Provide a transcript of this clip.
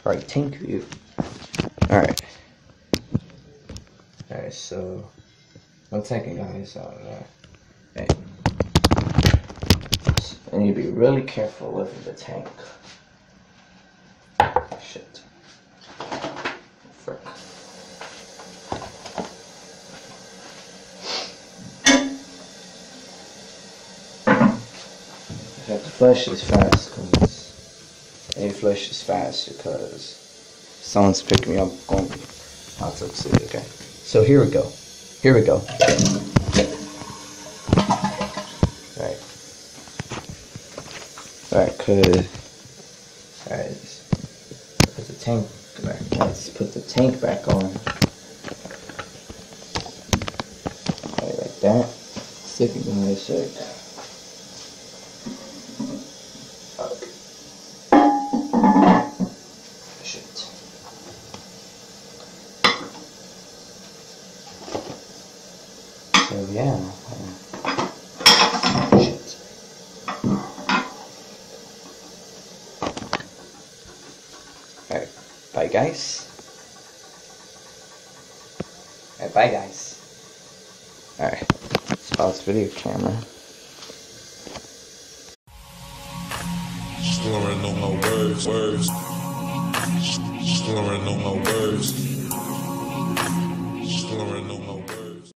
Alright, thank you. Alright. Alright, so 1 second, guys. Hey. I need to be really careful with the tank. Shit. Frick. I have to flush this fast because I flush this fast because someone's picking me up going hot tub city. Okay, so here we go. Here we go. Alright. Alright, put the tank back. Let's put the tank back on. Alright, like that. Stick it in this sec. So yeah, shit. Alright, bye guys. Alright, bye guys. Alright, let's pause the video camera. Slurring on my words. Slurring on my words. Slurring on my words.